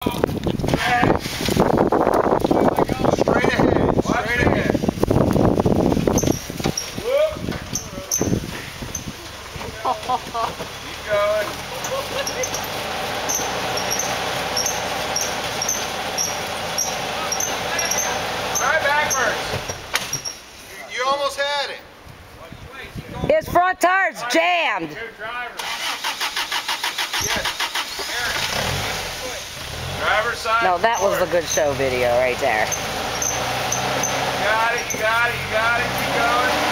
Keep going. Try backwards. You almost had it. His front tire's jammed. Driver's side. No, that was the good show video right there. You got it, you got it, you got it. Keep going.